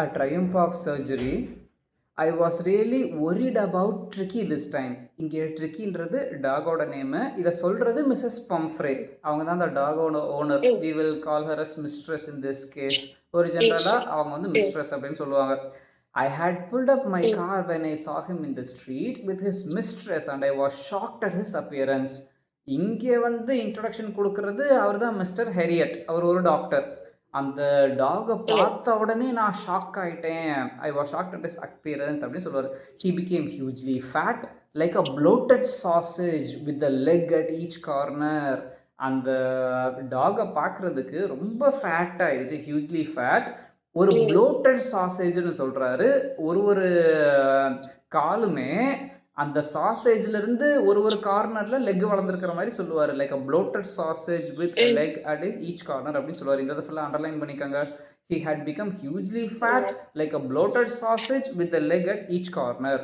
A triumph of surgery. I was really worried about Tricky this time. இங்கே ட்ரிக்கின்றது டாகோட name. இதை சொல்கிறது Mrs பம்ஃப்ரே. அவங்க தான் அந்த டாகோட owner. We will call her as mistress in this case. ஒரு ஜென்ரலாக அவங்க வந்து மிஸ்ட்ரஸ் அப்படின்னு சொல்லுவாங்க. I had pulled up my car when I saw him in the street with his mistress and I was shocked at his appearance. இங்கே வந்து introduction கொடுக்கறது அவர் தான் மிஸ்டர் ஹெரியட். அவர் ஒரு டாக்டர். அந்த டாகை பார்த்த உடனே நான் ஷாக் ஆகிட்டேன். I was shocked at his appearance அப்படின்னு சொல்லுவார். He became hugely fat like a bloated sausage with the leg at each corner. அந்த டாகை பார்க்குறதுக்கு ரொம்ப ஃபேட் ஆகிடுச்சு, ஹியூஜ்லி ஃபேட். ஒரு ப்ளோட்டட் சாசேஜ்னு சொல்கிறாரு. ஒரு காலுமே அந்த சாசேஜ்லேருந்து ஒரு கார்னரில் லெக் வளர்ந்துருக்கிற மாதிரி சொல்லுவார். Like a bloated sausage with leg at each corner அப்படின்னு சொல்லுவார். இந்த ஃபுல்லாக அண்டர்லைன் பண்ணிக்கோங்க. He had become hugely fat like a bloated sausage with a leg at each corner.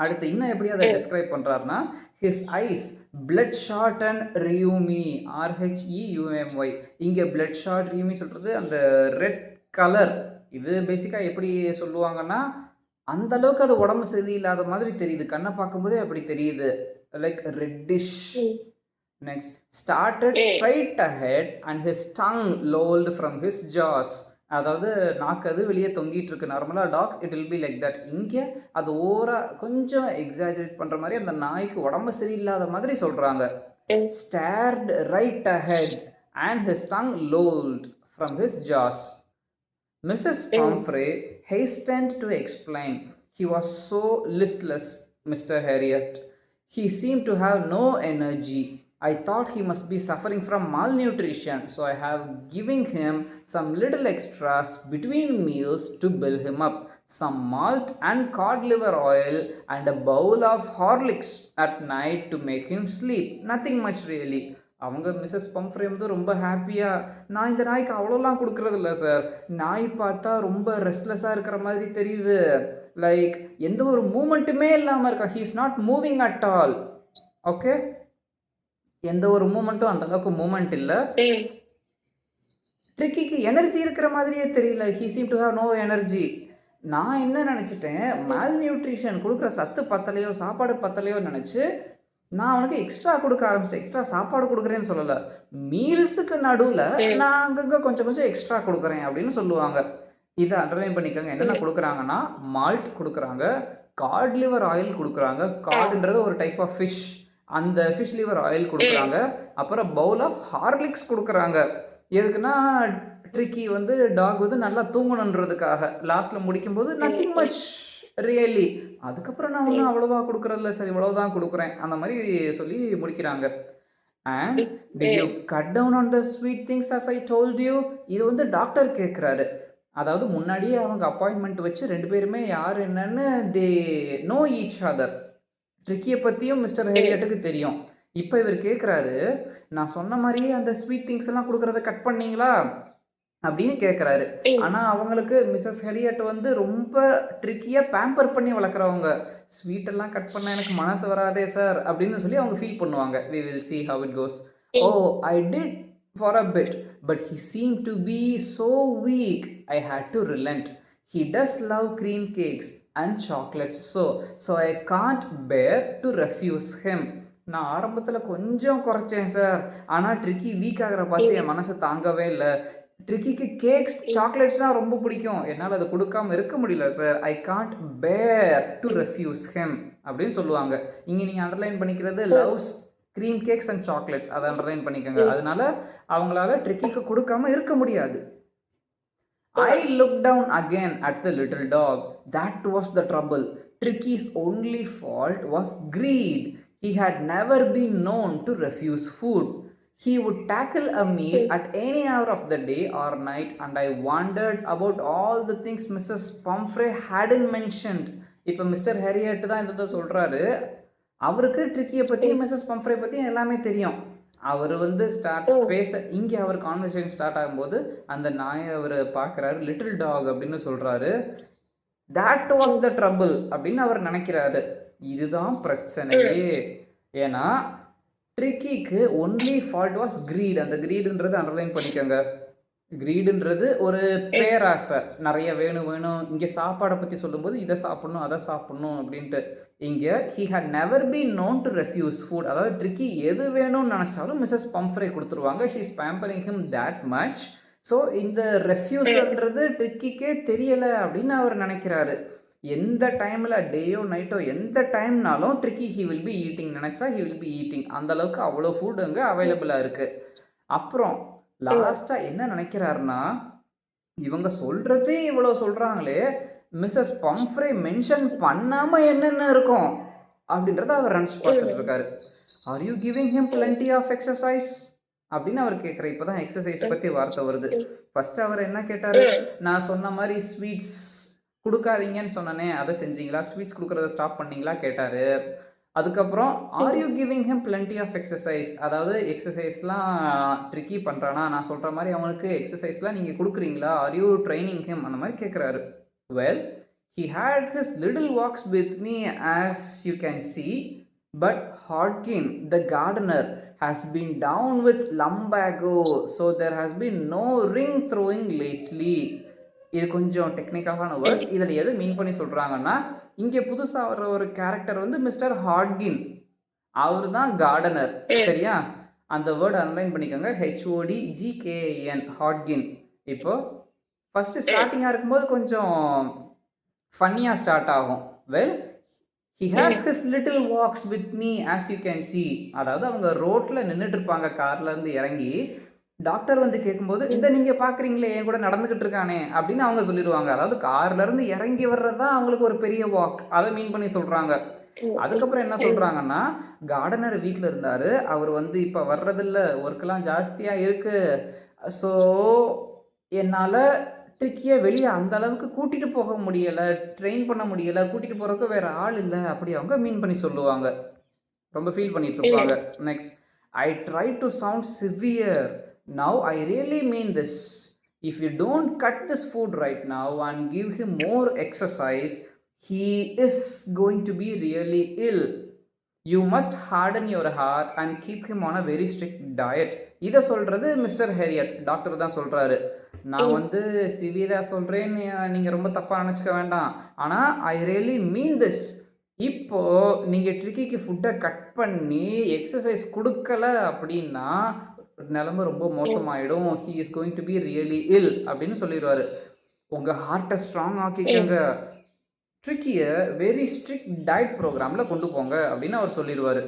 அடுத்து இன்னும் எப்படி அதை டிஸ்கிரைப் பண்ணுறாருன்னா, his eyes bloodshot and rheumy, RHEUMY. இங்கே bloodshot rheumy சொல்கிறது அந்த ரெட் கலர். இது பேசிக்காக எப்படி சொல்லுவாங்கன்னா, அந்த அளவுக்கு அது உடம்பு சரியில்லாத மாதிரி தெரியுது. கண்ணை பார்க்கும்போதே அப்படி தெரியுது. Like reddish. Next, started straight ahead and his tongue lolled from his jaws. அதாவது நாக்கு அது வெளியே தொங்கிட்டு இருக்கு. நார்மலாக dogs it will be like that. இங்கே அது கொஞ்சம் எக்ஸாஜரேட் பண்ணுற மாதிரி அந்த நாய்க்கு உடம்பு சரியில்லாத மாதிரி சொல்கிறாங்க. Start right ahead and his tongue lolled from his jaws. Mrs. Pomfrey hastened to explain. He was so listless, Mr. Harriet. He seemed to have no energy. I thought he must be suffering from malnutrition, so I have given him some little extras between meals to build him up. Some malt and cod liver oil and a bowl of Horlicks at night to make him sleep. Nothing much really. அவங்க Mrs பம்ஃப்ரே வந்து ரொம்ப ஹாப்பியாக, நான் இந்த நாய்க்கு அவ்வளோலாம் கொடுக்குறது இல்லை சார். நாய் பார்த்தா ரொம்ப ரெஸ்ட்லெஸ்ஸாக இருக்கிற மாதிரி தெரியுது. லைக் எந்த ஒரு மூமெண்ட்டுமே இல்லாமல் இருக்கா. He is not moving at all. Okay, எந்த ஒரு மூமெண்ட்டும் அந்த அளவுக்கு மூமெண்ட் இல்லை. ட்ரிக்கிக்கு எனர்ஜி இருக்கிற மாதிரியே தெரியல. He seem to have no energy. நான் என்ன நினச்சிட்டேன், மேல் நியூட்ரிஷன் கொடுக்குற சத்து பத்தலையோ சாப்பாடு பத்தலையோ நினச்சி நான் அவனுக்கு எக்ஸ்ட்ரா கொடுக்க ஆரம்பிச்சிட்டேன். எக்ஸ்ட்ரா சாப்பாடு கொடுக்குறேன்னு சொல்லலை, மீல்ஸுக்கு நடுவில் நான் அங்கங்கே கொஞ்சம் எக்ஸ்ட்ரா கொடுக்குறேன் அப்படின்னு சொல்லுவாங்க. இதை அண்டர்லைன் பண்ணிக்கோங்க. என்னென்ன கொடுக்குறாங்கன்னா, மால்ட் கொடுக்குறாங்க, காட் லிவர் ஆயில் கொடுக்குறாங்க. காடுன்றது ஒரு டைப் ஆஃப் ஃபிஷ். அந்த ஃபிஷ் லிவர் ஆயில் கொடுக்குறாங்க. அப்புறம் பவுல் ஆஃப் ஹார்லிக்ஸ் கொடுக்குறாங்க. எதுக்குன்னா ட்ரிக்கி வந்து டாக் வந்து நல்லா தூங்கணுன்றதுக்காக. லாஸ்ட்டில் முடிக்கும்போது நத்திங் மச் ரியலி. அதுக்கப்புறம் நான் ஒன்றும் அவ்வளோவா கொடுக்குறதில்ல, சரி இவ்வளோதான் கொடுக்குறேன் அந்த மாதிரி சொல்லி முடிக்கிறாங்க. And did you cut down on the sweet things as I told you. இது வந்து டாக்டர் கேட்குறாரு. அதாவது முன்னாடியே அவங்க அப்பாயின்மெண்ட் வச்சு ரெண்டு பேருமே யார் என்னன்னு தே நோ ஈச் அதர். ட்ரிக்கியை பற்றியும் மிஸ்டர் ஹேரியட்டுக்கு தெரியும். இப்போ இவர் கேட்குறாரு, நான் சொன்ன மாதிரியே அந்த ஸ்வீட் திங்ஸ் எல்லாம் கொடுக்குறத கட் பண்ணீங்களா அப்படின்னு கேட்குறாரு. ஆனால் அவங்களுக்கு மிஸ்ஸஸ் ஹெரியட் வந்து ரொம்ப ட்ரிக்கியாக பேம்பர் பண்ணி வளர்க்குறவங்க. ஸ்வீட்டெல்லாம் கட் பண்ண எனக்கு மனசு வராதே சார் அப்படின்னு சொல்லி அவங்க ஃபீல் பண்ணுவாங்க. We will see how it goes. Oh, I did for a bit, but he seemed to be so weak. I had to relent. He does love cream cakes and chocolates, so I can't bear to refuse him. நான் ஆரம்பத்தில் கொஞ்சம் குறைச்சேன் sir, ஆனால் tricky week ஆகிற பார்த்து என் மனசை தாங்கவே இல்லை. ட்ரிக்கிக்கு cakes chocolates தான் ரொம்ப பிடிக்கும், என்னால் அதை கொடுக்காம இருக்க முடியல சார். ஐ காண்ட் பேர் டு ரெஃப்யூஸ் ஹெம் அப்படின்னு சொல்லுவாங்க. இங்கே நீங்கள் அண்டர்லைன் பண்ணிக்கிறது loves cream cakes and chocolates, அதை அண்டர்லைன் பண்ணிக்கோங்க. அதனால அவங்களால ட்ரிக்கிக்கு கொடுக்காம இருக்க முடியாது. I looked down again at the little dog. That was the trouble. Tricky's only fault was greed. He had never been known to refuse food. He would tackle a meal at any hour of the day or night, and I wondered about all the things Mrs. Pomfrey hadn't mentioned. இப்போ mister Harriet தான் இதை சொல்கிறாரு. அவருக்கு ட்ரிக்கியை பற்றியும் Mrs பம்ஃப்ரே பற்றியும் எல்லாமே தெரியும். அவர் வந்து இங்கே அவர் கான்வர்சேஷன் ஸ்டார்ட் ஆகும்போது அந்த நாயை அவர் பார்க்குறாரு, லிட்டில் டாக் அப்படின்னு சொல்கிறாரு. that was the trouble அப்படின்னு அவர் நினைக்கிறாரு. இதுதான் பிரச்சனையே. ஏன்னா ட்ரிக்கிக்கு ஒன்லி ஃபால்ட் வாஸ் கிரீட். அந்த கிரீடுன்றது அண்டர்லைன் பண்ணிக்கோங்க. கிரீடுன்றது ஒரு பேராசை, நிறைய வேணும் வேணும். இங்கே சாப்பாடை பற்றி சொல்லும்போது இதை சாப்பிடணும் அதை சாப்பிடணும் அப்படின்ட்டு. இங்கே he had never been known to refuse food. அதாவது ட்ரிக்கி எது வேணும்னு நினச்சாலும் மிஸ்ஸஸ் பம்ஃப்ரே கொடுத்துருவாங்க. She is pampering him that much. So இந்த ரெஃப்யூஸ்ன்றது ட்ரிக்கிக்கே தெரியலை அப்படின்னு அவர் நினைக்கிறாரு. எந்த டைமில் டேயோ நைட்டோ எந்த டைம்னாலும் Tricky he will be eating நினச்சா ஹி வில் பி ஈட்டிங். அந்தளவுக்கு அவ்வளோ ஃபுட் அங்கே அவைலபிளாக இருக்குது. அப்புறம் லாஸ்ட்டாக என்ன நினைக்கிறாருன்னா, இவங்க சொல்கிறதே இவ்வளோ சொல்கிறாங்களே, மிஸ்ஸஸ் பம்ஃப்ரே மென்ஷன் பண்ணாமல் என்னென்ன இருக்கும் அப்படின்றத அவர் நினச்சி பார்த்துட்டு இருக்காரு. Are you giving him plenty of exercise அப்படின்னு அவர் கேட்குற. இப்போ தான் எக்ஸசைஸ் பற்றி வார்த்தை வருது. ஃபஸ்ட்டு அவர் என்ன கேட்டார், நான் சொன்ன மாதிரி ஸ்வீட்ஸ் கொடுக்காதீங்கன்னு சொன்னனே அதை செஞ்சீங்களா, ஸ்வீட்ஸ் கொடுக்குறத ஸ்டாப் பண்ணீங்களா கேட்டார். அதுக்கப்புறம் are you giving him plenty of exercise, அதாவது எக்ஸசைஸ்லாம் ட்ரிக்கி பண்ணுறானா, நான் சொல்கிற மாதிரி அவனுக்கு எக்ஸசைஸ்லாம் நீங்கள் கொடுக்குறீங்களா, ஆர் யூ ட்ரைனிங் ஹிம் அந்த மாதிரி கேட்குறாரு. Well he had his little walks with me as you can see, but Hodgkin the gardener has been down with lumbago, so there has been no ring throwing lately. இது கொஞ்சம் டெக்னிக்கலான words. இதில் எது மீன் பண்ணி சொல்கிறாங்கன்னா, இங்கே புதுசாக வர ஒரு கேரக்டர் வந்து மிஸ்டர் ஹாட்கின், அவர் தான் கார்டனர். சரியா, அந்த வேர்டு அன்லைன் பண்ணிக்கோங்க, HODGKN, ஹாட்கின். இப்போ ஃபஸ்ட்டு ஸ்டார்டிங்காக இருக்கும்போது கொஞ்சம் ஃபன்னியாக ஸ்டார்ட் ஆகும். Well he has his little walks with me as you can see. அதாவது அவங்க ரோட்டில் நின்றுட்டு இருப்பாங்க, கார்லேருந்து இறங்கி. டாக்டர் வந்து கேட்கும்போது, இந்த நீங்கள் பார்க்குறீங்களே என் கூட நடந்துக்கிட்டு இருக்கானே அப்படின்னு அவங்க சொல்லிடுவாங்க. அதாவது கார்லேருந்து இறங்கி வர்றது தான் அவங்களுக்கு ஒரு பெரிய வாக், அதை மீன் பண்ணி சொல்கிறாங்க. அதுக்கப்புறம் என்ன சொல்கிறாங்கன்னா, கார்டனர் வீட்டில் இருந்தார், அவர் வந்து இப்போ வர்றதில்ல, ஒர்க்கெலாம் ஜாஸ்தியாக இருக்குது, ஸோ என்னால் ட்ரிக்கியை வெளியே அந்த அளவுக்கு கூட்டிகிட்டு போக முடியலை, ட்ரெயின் பண்ண முடியலை, கூட்டிகிட்டு போகிறதுக்கு வேறு ஆள் இல்லை அப்படி அவங்க மீன் பண்ணி சொல்லுவாங்க. ரொம்ப ஃபீல் பண்ணிட்டு இருப்பாங்க. Next, I try to sound severe. Now I really mean this. If you don't cut this food right now and give him more exercise, he is going to be really ill. You must harden your heart and keep him on a very strict diet. இதை சொல்கிறது mister Harriet, doctor தான் சொல்கிறாரு. நான் வந்து சிவியராக சொல்கிறேன்னு நீங்கள் ரொம்ப தப்பாக நினச்சிக்க வேண்டாம், ஆனால் ஐ ரியலி மீன் திஸ். இப்போது நீங்கள் ட்ரிக்கிக்கு ஃபுட்டை கட் பண்ணி எக்ஸசைஸ் கொடுக்கல அப்படின்னா நிலைமை ரொம்ப மோசமாயிடும். He is going to be really ill அப்படின்னு சொல்லிடுவார். உங்கள் ஹார்ட்டை ஸ்ட்ராங் ஆக்கிக்கங்க, ட்ரிக்கியை வெரி ஸ்ட்ரிக்ட் டயட் ப்ரோக்ராமில் கொண்டு போங்க அப்படின்னு அவர் சொல்லிடுவார்.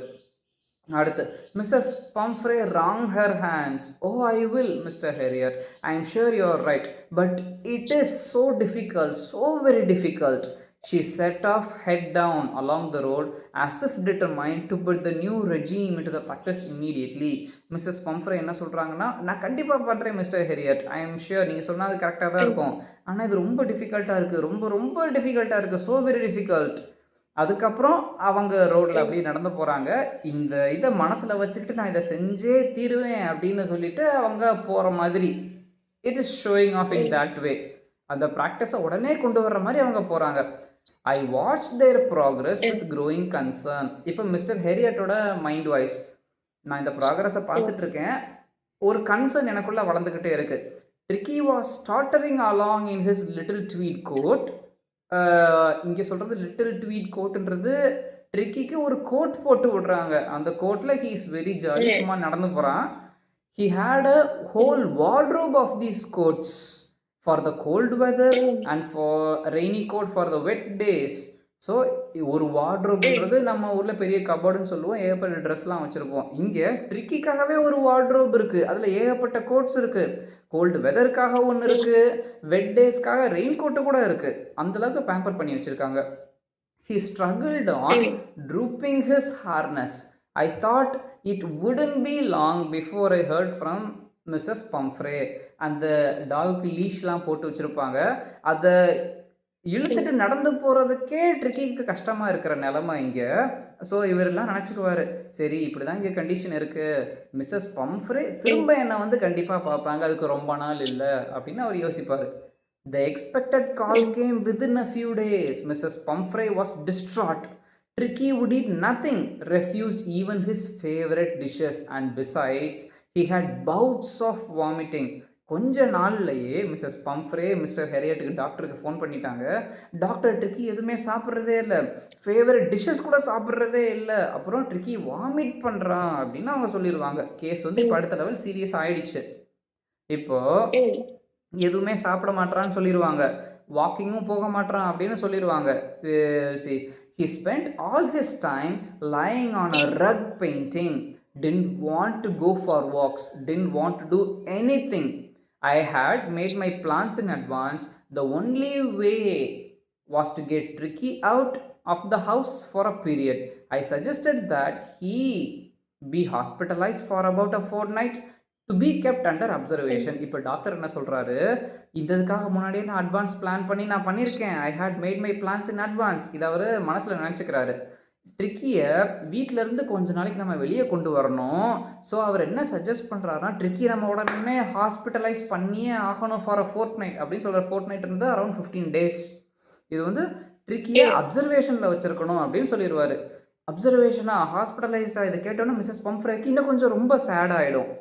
அடுத்து, Mrs Pomfrey wrung her hands. Oh I will Mr Herriot, I am sure you are right, but it is so difficult, so very difficult. She set off head down along the road as if determined to put the new regime into the practice immediately. Mrs Pomfrey என்ன சொல்கிறாங்கன்னா, நான் கண்டிப்பாக பண்ணுறேன் Mr Herriot, I am sure நீங்கள் சொன்னால் அது கரெக்டாக தான் இருக்கும், ஆனால் இது ரொம்ப டிஃபிகல்ட்டாக இருக்குது, ரொம்ப ரொம்ப டிஃபிகல்ட்டாக இருக்குது, ஸோ வெரி டிஃபிகல்ட். அதுக்கப்புறம் அவங்க ரோட்டில் அப்படியே நடந்து போகிறாங்க. இந்த இதை மனசில் வச்சுக்கிட்டு நான் இதை செஞ்சே தீருவேன் அப்படின்னு சொல்லிட்டு அவங்க போகிற மாதிரி. It is showing off in that way. அந்த ப்ராக்டிஸை உடனே கொண்டு வர்ற மாதிரி அவங்க போகிறாங்க. I watch their progress with growing concern. இப்போ மிஸ்டர் ஹேரியட்டோட மைண்ட் வாய்ஸ், நான் இந்த ப்ராக்ரஸை பார்த்துட்ருக்கேன், ஒரு கன்சர்ன் எனக்குள்ளே வளர்ந்துக்கிட்டே இருக்குது. ட்ரிக்கி வாஸ் ஸ்டார்டரிங் along in his little tweed coat. இங்கே சொல்கிறது லிட்டில் ட்வீட் கோட்டுன்றது ட்ரிக்கிக்கு ஒரு கோட் போட்டு விடுறாங்க. அந்த கோட்டில் ஹீ இஸ் வெரி ஜாலி, சும்மா நடந்து போகிறான். He had a whole wardrobe of these coats for the cold weather and for rainy coat for the wet days. So ஒரு வார்ட்ரோப்ன்றது நம்ம ஊரில் பெரிய கபோர்டுன்னு சொல்லுவோம், ஏகப்பட்ட ட்ரெஸ்லாம் வச்சுருப்போம். இங்கே ட்ரிக்கிக்காகவே ஒரு வார்ட்ரோப் இருக்குது, அதில் ஏகப்பட்ட கோட்ஸ் இருக்குது. கோல்டு வெதருக்காக ஒன்று இருக்குது, வெட் டேஸ்க்காக ரெயின் கோட்டு கூட இருக்குது. அந்தளவுக்கு பேம்பர் பண்ணி வச்சுருக்காங்க. He struggled on, drooping his harness. I thought it wouldn't be long before I heard from Mrs Pomfrey. அந்த டாகுக்கு லீஷ்லாம் போட்டு வச்சுருப்பாங்க, அதை இழுத்துட்டு நடந்து போகிறதுக்கே ட்ரிக்கிக்கு கஷ்டமாக இருக்கிற நிலமை இங்கே. ஸோ இவரெல்லாம் நினச்சிக்குவார், சரி இப்படி தான் இங்கே கண்டிஷன் இருக்குது, மிஸ்ஸஸ் பம்ஃப்ரே திரும்ப என்னை வந்து கண்டிப்பாக பார்ப்பாங்க, அதுக்கு ரொம்ப நாள் இல்லை அப்படின்னு அவர் யோசிப்பார். The expected call came within a few days. Mrs Pomfrey was distraught. Tricky would eat nothing, refused even his favorite dishes, and besides, he had bouts of vomiting. கொஞ்ச நாள்லயே மிஸ்ஸஸ் பம்ஃப்ரே மிஸ்டர் ஹெரியட்டுக்கு டாக்டருக்கு ஃபோன் பண்ணிட்டாங்க. Doctor tricky எதுவுமே சாப்பிட்றதே இல்ல. Favourite dishes கூட சாப்பிட்றதே இல்ல. அப்புறம் ட்ரிக்கி வாமிட் பண்றான் அப்படின்னு அவங்க சொல்லிருவாங்க. கேஸ் வந்து இப்ப ம். அடுத்த லெவல் சீரியஸ் ஆயிடுச்சு. இப்போ ம். எதுவுமே சாப்பிட மாட்றான்னு சொல்லிருவாங்க. வாக்கிங்கும் போக மாட்றான் அப்படின்னு சொல்லிருவாங்க. சி he spent all his time lying on a rug painting. Didn't want to go for walks. Didn't want to do anything. I had made my plans in advance. The only way was to get Tricky out of the house for a period. I suggested that he be hospitalized for about a fortnight to be kept under observation. இப்போ doctor என்ன சொல்கிறாரு, இதுக்காக முன்னாடியே நான் advance plan பண்ணி நான் பண்ணியிருக்கேன். I had made my plans in advance. இதை அவர் மனசில் நினச்சிக்கிறாரு. ட்ரிக்கியை வீட்டிலேருந்து கொஞ்ச நாளைக்கு நம்ம வெளியே கொண்டு வரணும். ஸோ அவர் என்ன சஜஸ்ட் பண்ணுறாருனா, ட்ரிக்கி நம்ம உடனே ஹாஸ்பிட்டலைஸ் பண்ணியே ஆகணும் ஃபார் அ ஃபோர்ட் நைட் அப்படின்னு சொல்கிற. ஃபோர்ட் நைட் இருந்து அரௌண்ட் 15 days. இது வந்து ட்ரிக்கியை அப்சர்வேஷனில் வச்சுருக்கணும் அப்படின்னு சொல்லிடுவார். அப்சர்வேஷனா, ஹாஸ்பிட்டலைஸ்டா, இதை கேட்டோன்னா மிஸ்ஸஸ் பம்ஃப்ரேக்கு இன்னும் கொஞ்சம் ரொம்ப சேட் ஆகிடும்.